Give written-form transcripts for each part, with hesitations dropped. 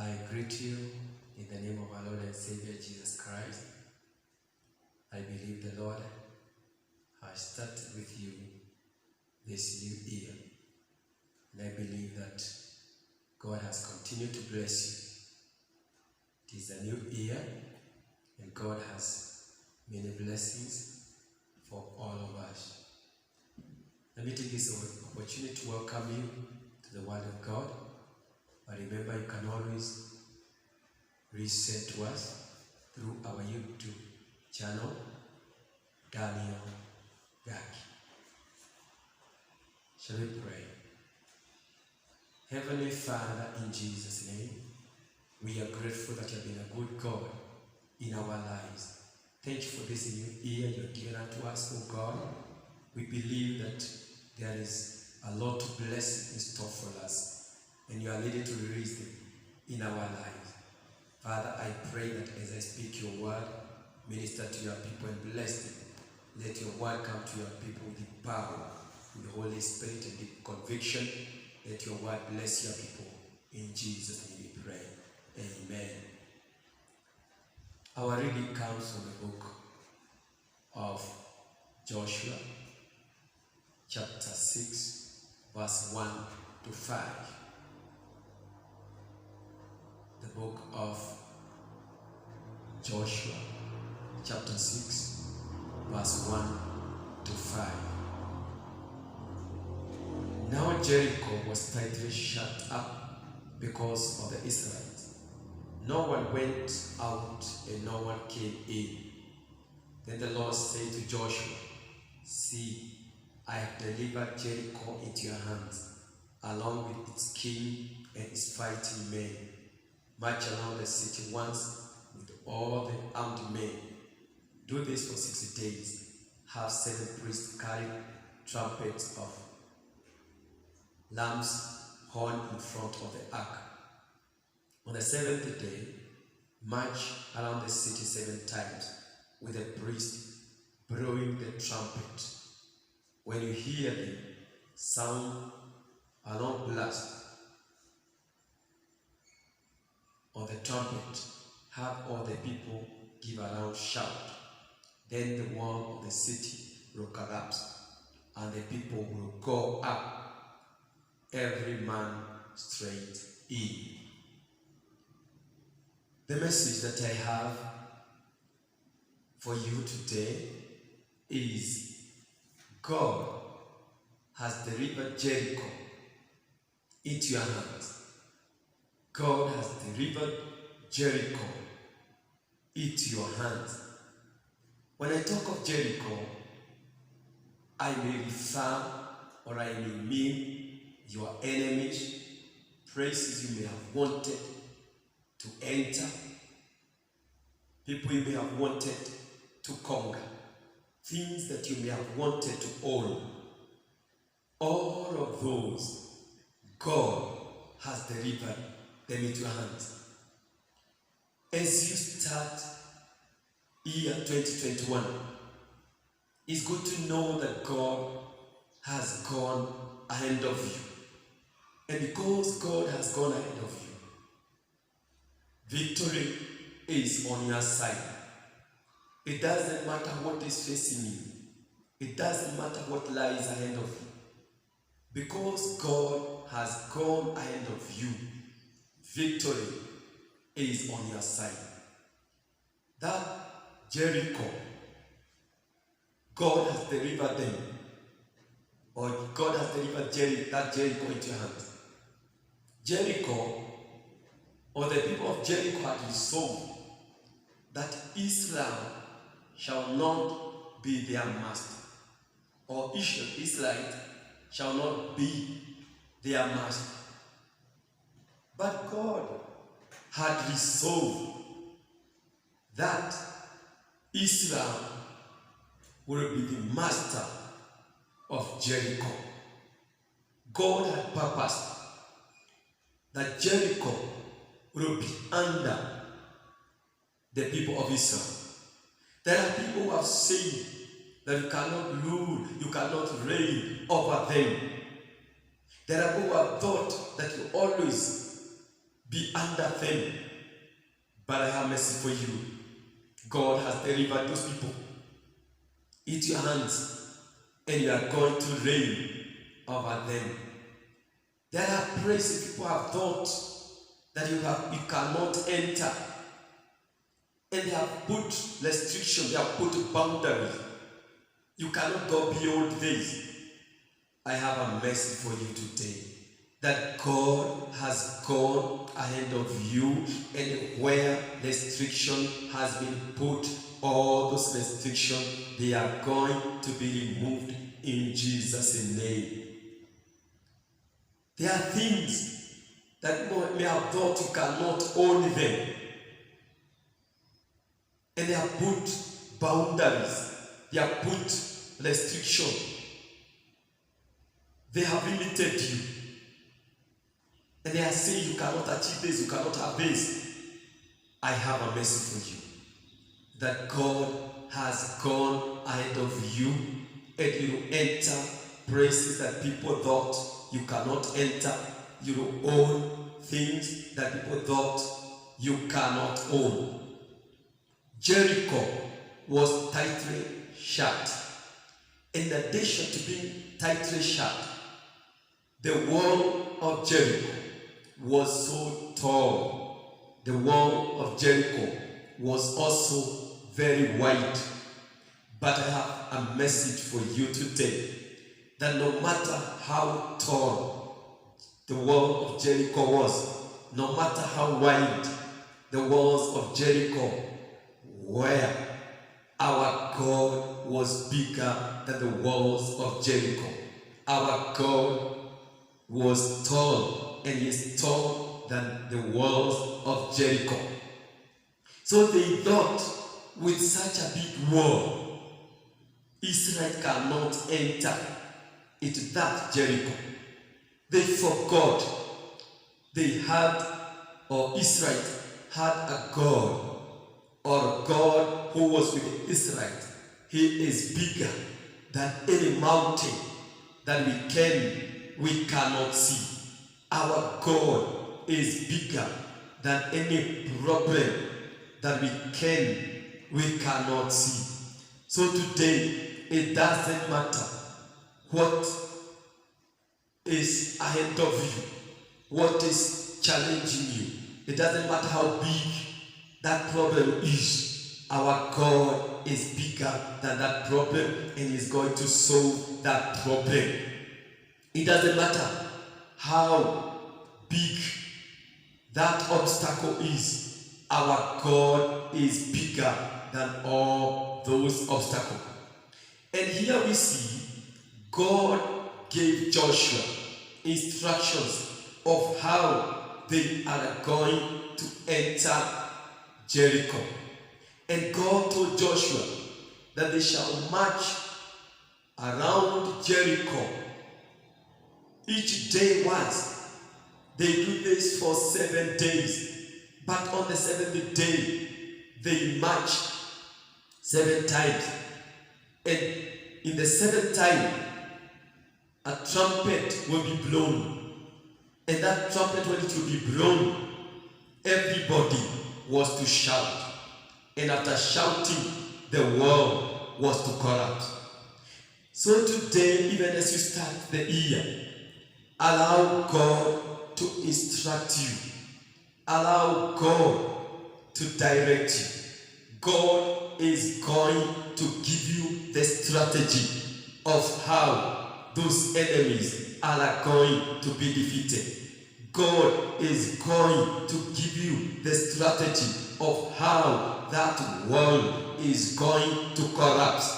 I greet you in the name of our Lord and Savior Jesus Christ. I believe the Lord has started with you this new year. And I believe that God has continued to bless you. It is a new year and God has many blessings for all of us. Let me take this opportunity to welcome you to the Word of God. But remember, you can always listen to us through our YouTube channel, Daniel Gaki. Shall we pray? Heavenly Father, in Jesus' name, we are grateful that you have been a good God in our lives. Thank you for this new year you have given unto us, O God. We believe that there is a lot of blessings in store for us, and you are ready to release them in our lives. Father, I pray that as I speak your word, minister to your people and bless them. Let your word come to your people with the power, with the Holy Spirit and the conviction. Let your word bless your people. In Jesus' name we pray. Amen. Our reading comes from the book of Joshua, chapter 6, verse 1 to 5. The book of Joshua, chapter 6, verse 1 to 5. Now Jericho was tightly shut up because of the Israelites. No one went out and no one came in. Then the Lord said to Joshua, "See, I have delivered Jericho into your hands, along with its king and its fighting men. March around the city once with all the armed men. Do this for 60 days. Have 7 priests carry trumpets of lamb's horn in front of the ark. On the 7th day, march around the city 7 times with the priest blowing the trumpet. When you hear the sound a long blast of the trumpet, have all the people give a loud shout. Then the wall of the city will collapse, and the people will go up, every man straight in." The message that I have for you today is God has delivered Jericho into your hands. God has delivered Jericho into your hands. When I talk of Jericho, I may refer or I may mean your enemies, places you may have wanted to enter, people you may have wanted to conquer, things that you may have wanted to own. All of those, God has delivered them into your hands. As you start year 2021, it's good to know that God has gone ahead of you. And because God has gone ahead of you, victory is on your side. It doesn't matter what is facing you. It doesn't matter what lies ahead of you. Because God has gone ahead of you, victory is on your side. That Jericho, God has delivered them, or God has delivered that Jericho into your hands. Jericho, or the people of Jericho, had resolved that Israel shall not be their master, or Israelite shall not be their master. But God had resolved that Israel will be the master of Jericho. God had purposed that Jericho will be under the people of Israel. There are people who have said that you cannot rule, you cannot reign over them. There are people who have thought that you always be under under them. But I have mercy for you. God has delivered those people into your hands, and you are going to reign over them. There are places people have thought that you cannot enter, and they have put restrictions, they have put boundaries. You cannot go beyond this. I have a message for you today, that God has gone ahead of you, and where restriction has been put, all those restrictions, they are going to be removed in Jesus' name. There are things that you may have thought you cannot own them, and they have put boundaries, they have put restrictions, they have limited you, and they are saying you cannot achieve this, you cannot have this. I have a message for you, that God has gone ahead of you, and you will enter places that people thought you cannot enter. You will own things that people thought you cannot own. Jericho was tightly shut. In addition to being tightly shut, the wall of Jericho was so tall. The wall of Jericho was also very wide. But I have a message for you today, that no matter how tall the wall of Jericho was, no matter how wide the walls of Jericho were, our God was bigger than the walls of Jericho. Our God was tall, and is taller than the walls of Jericho. So they thought, with such a big wall, Israel cannot enter into that Jericho. They forgot they had, or Israel had a God, or a God who was with Israel. He is bigger than any mountain that we cannot see. Our God is bigger than any problem that we cannot see. So today, it doesn't matter what is ahead of you, what is challenging you. It doesn't matter how big that problem is. Our God is bigger than that problem, and is going to solve that problem. It doesn't matter how big that obstacle is. Our God is bigger than all those obstacles. And here we see God gave Joshua instructions of how they are going to enter Jericho. And God told Joshua that they shall march around Jericho each day once. They do this for 7 days. But on the 7th day, they march 7 times. And in the 7th time, a trumpet will be blown. And that trumpet, when it will be blown, everybody was to shout. And after shouting, the wall was to collapse. So today, even as you start the year, allow God to instruct you. Allow God to direct you. God is going to give you the strategy of how those enemies are going to be defeated. God is going to give you the strategy of how that world is going to collapse.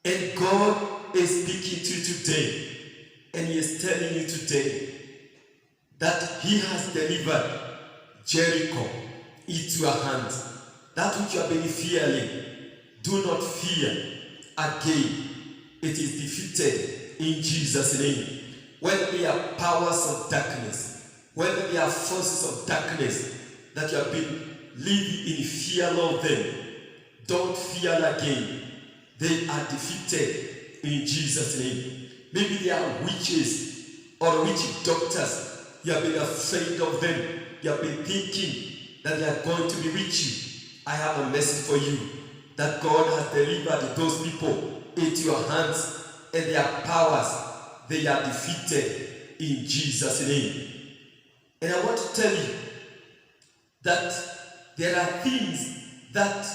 And God is speaking to you today, and He is telling you today that He has delivered Jericho into your hands. That which you have been fearing, do not fear again. It is defeated in Jesus' name. Whether they are powers of darkness, whether they are forces of darkness that you have been living in fear of them, don't fear again. They are defeated in Jesus' name. Maybe they are witches or witch doctors You have been afraid of them. You have been thinking that they are going to be with you. I have a message for you, that God has delivered those people into your hands, and their powers, they are defeated in Jesus' name. And I want to tell you that there are things that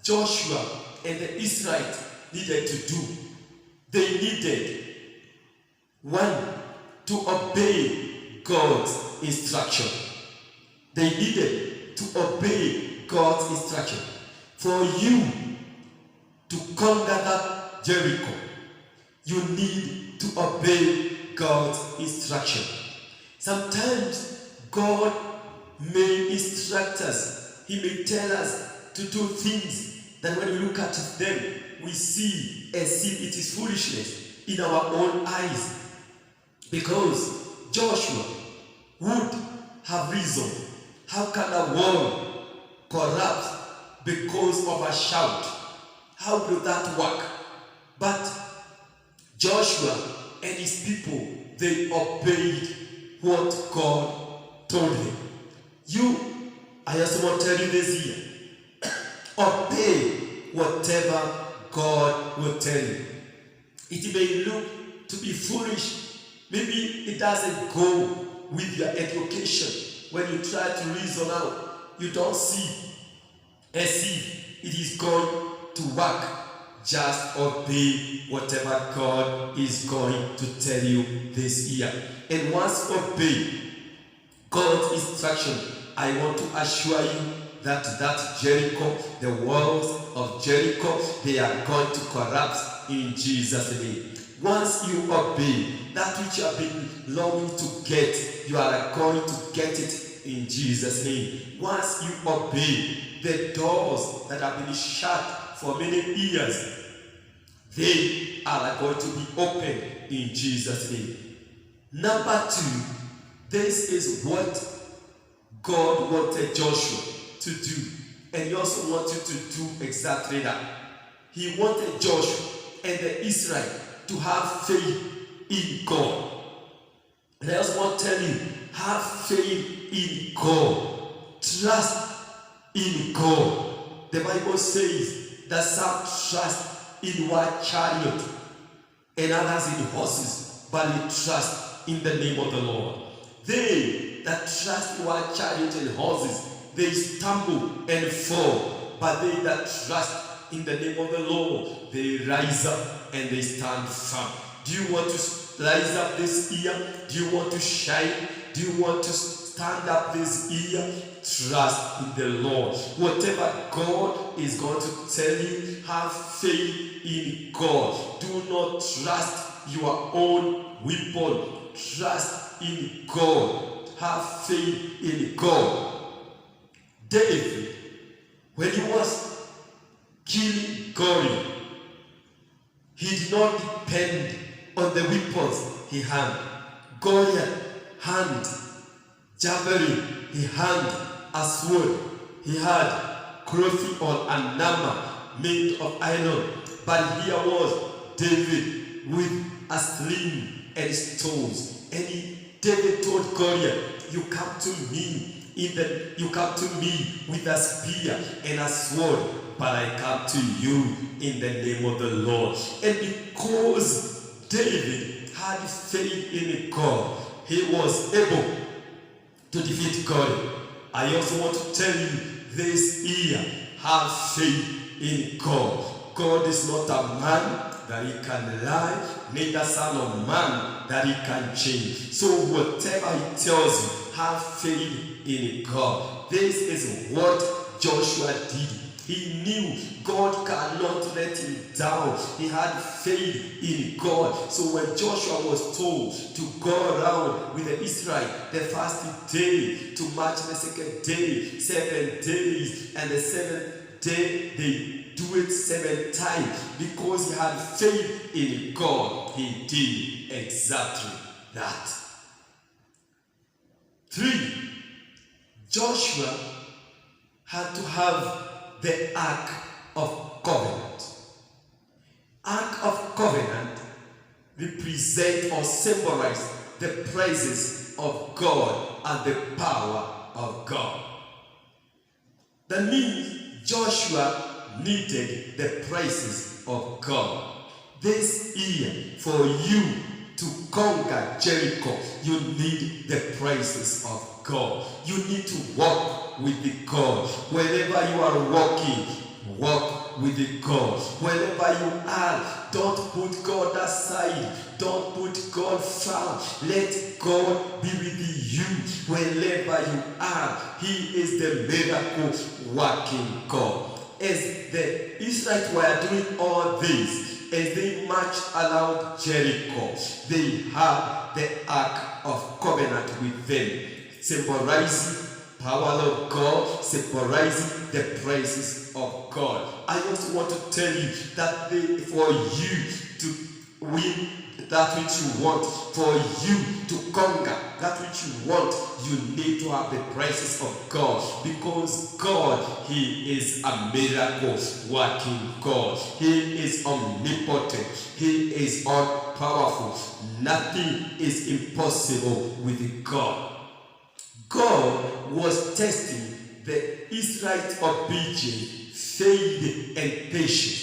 Joshua and the Israelites needed to do. They needed, one, to obey God's instruction. They needed to obey God's instruction. For you to conquer that Jericho, you need to obey God's instruction. Sometimes God may instruct us. He may tell us to do things that when we look at them, we see as if it is foolishness in our own eyes. Because Joshua would have reasoned, how can a wall collapse because of a shout? How will that work? But Joshua and his people, they obeyed what God told them. I also want to tell you this year, obey whatever God will tell you. It may look to be foolish. Maybe it doesn't go with your education. When you try to reason out, you don't see as if it is going to work. Just obey whatever God is going to tell you this year. And once obey God's instruction, I want to assure you that Jericho, the walls of Jericho, they are going to collapse in Jesus' name. Once you obey that which you have been longing to get, you are going to get it in Jesus' name. Once you obey, the doors that have been shut for many years, they are going to be open in Jesus' name. Number two, this is what God wanted Joshua to do. And he also wanted to do exactly that. He wanted Joshua and the Israel to have faith in God. And I also want to tell you, have faith in God. Trust in God. The Bible says that some trust in one chariot and others in horses, but we trust in the name of the Lord. They that trust in one chariot and horses, they stumble and fall, but they that trust in the name of the Lord, they rise up and they stand firm. Do you want to rise up this year? Do you want to shine? Do you want to stand up this year? Trust in the Lord. Whatever God is going to tell you, have faith in God. Do not trust your own weapon. Trust in God. Have faith in God. David, when he was killing Goliath, he did not depend on the weapons he had. Goliath had javelin, he had a sword, he had clothing on and armor made of iron. But here was David with a sling and stones. And David told Goliath, you come to me with a spear and a sword, but I come to you in the name of the Lord. And because David had faith in God, he was able to defeat God. I also want to tell you this year, have faith in God. God is not a man that he can lie, neither son of man that he can change. So whatever he tells you, have faith in God. This is what Joshua did. He knew God cannot let him down. He had faith in God. So when Joshua was told to go around with the Israel the first day, to march the second day, 7 days, and the seventh day they do it 7 times, because he had faith in God, he did exactly that. 3, Joshua had to have the Ark of Covenant. Ark of Covenant represent or symbolize the presence of God and the power of God. That means Joshua needed the praises of God. This year, for you to conquer Jericho, you need the praises of God. You need to walk with the God. Wherever you are walking, walk with the God. Wherever you are, don't put God aside. Don't put God far. Let God be with you. Wherever you are, He is the miracle working God. As the Israelites were doing all this, as they marched around Jericho, they had the Ark of Covenant with them, symbolizing power of God, symbolizing the praises of God. I also want to tell you that for you to win that which you want, for you to conquer that which you want, you need to have the praises of God, because God, He is a miracle working God. He is omnipotent. He is all powerful. Nothing is impossible with God. God was testing the Israelites' obedience, faith, and patience.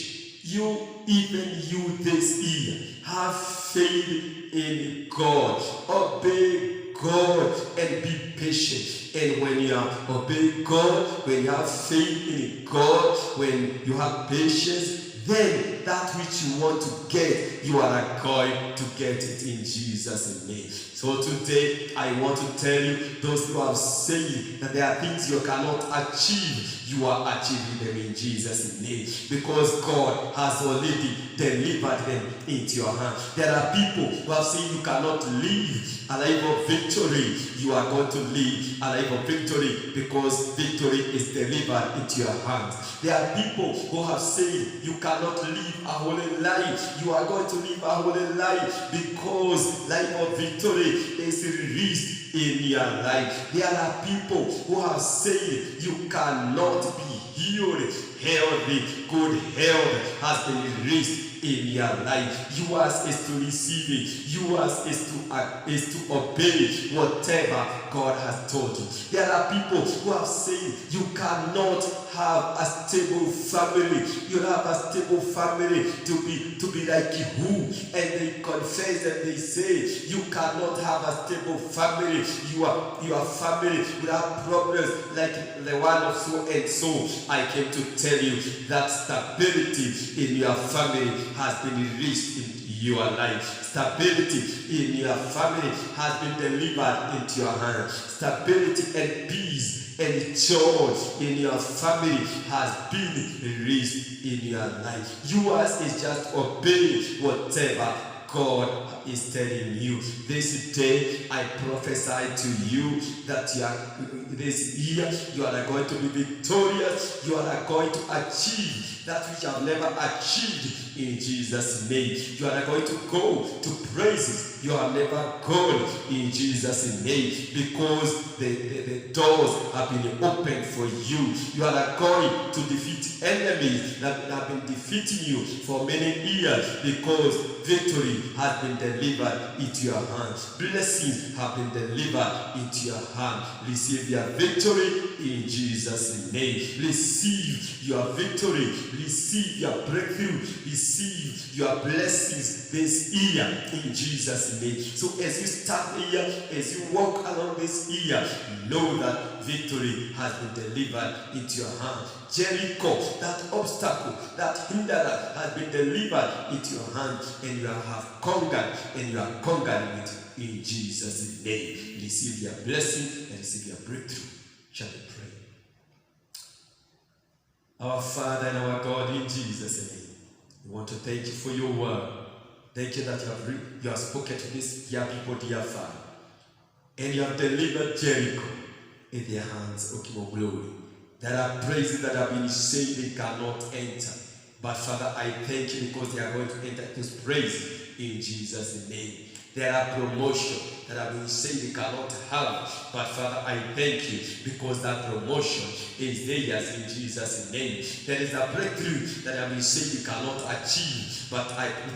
Even you this year, have faith in God. Obey God and be patient. And when you obey God, when you have faith in God, when you have patience, then that which you want to get, you are going to get it in Jesus' name. So today, I want to tell you, those who have said that there are things you cannot achieve, you are achieving them in Jesus' name, because God has already delivered them into your hand. There are people who have said you cannot live a life of victory. You are going to live a life of victory, because victory is delivered into your hands. There are people who have said you cannot live a holy life. You are going to live a holy life, because life of victory is released in your life. There are people who have said you cannot be healed. Healthy, good health has been released in your life. Yours is to receive it. Yours is to obey whatever God has told you. There are people who have said you cannot have a stable family. You have a stable family to be like who? And they confess and they say you cannot have a stable family. Your family will have problems like the one of so and so. I came to tell you that stability in your family has been released in your life. Stability in your family has been delivered into your hands. Stability and peace and joy in your family has been released in your life. Yours is just obey whatever God is telling you. This day, I prophesy to you that this year you are going to be victorious. You are going to achieve that which you have never achieved in Jesus' name. You are going to go to praises you have never gone in Jesus' name, because the doors have been opened for you. You are going to defeat enemies that have been defeating you for many years, because victory has been delivered into your hands. Blessings have been delivered into your hand. Receive your victory in Jesus' name. Receive your victory. Receive your breakthrough. Receive your blessings this year in Jesus' name. So as you start the year, as you walk along this year, know that victory has been delivered into your hand. Jericho, that obstacle, that hindrance has been delivered into your hand, and you have conquered, and you are conquering it in Jesus' name. Receive your blessing and receive your breakthrough. Shall we pray? Our Father and our God, in Jesus' name, we want to thank you for your word. Thank you that you have spoken to this dear people, dear Father, and you have delivered Jericho in their hands, O King of Glory. There are praises that have been said they cannot enter. But Father, I thank you because they are going to enter this praise in Jesus' name. There are promotions that have been said they cannot have. But Father, I thank you because that promotion is theirs in Jesus' name. There is a breakthrough that have been said you cannot achieve. But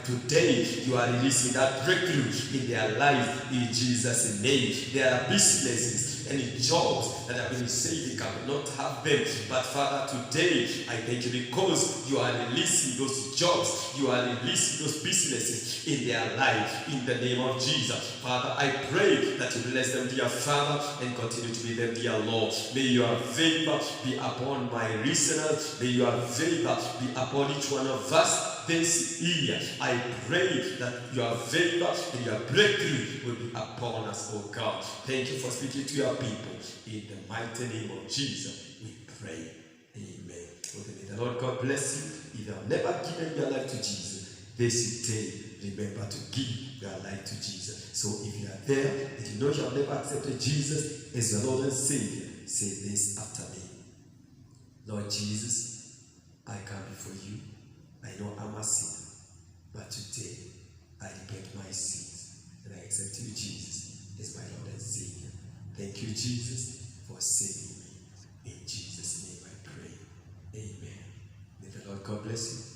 today you are releasing that breakthrough in their life in Jesus' name. There are businesses and jobs that have been said they cannot have them. But Father, today I thank you because you are releasing those jobs, you are releasing those businesses in their life in the name of Jesus. Father, I pray that you bless them, dear Father, and continue to be them, dear Lord. May your favor be upon my listeners. May your favor be upon each one of us this year. I pray that your favor and your breakthrough will be upon us, oh God. Thank you for speaking to your people. In the mighty name of Jesus, we pray. Amen. Okay, may the Lord God bless you. If you have never given your life to Jesus, this day, remember to give your life to Jesus. So if you are there and you know you have never accepted Jesus as your Lord and Savior, say this after me. Lord Jesus, I come before you. I know I'm a sinner, but today I repent my sins and I accept you, Jesus, as my Lord and Savior. Thank you, Jesus, for saving me. In Jesus' name I pray. Amen. May the Lord God bless you.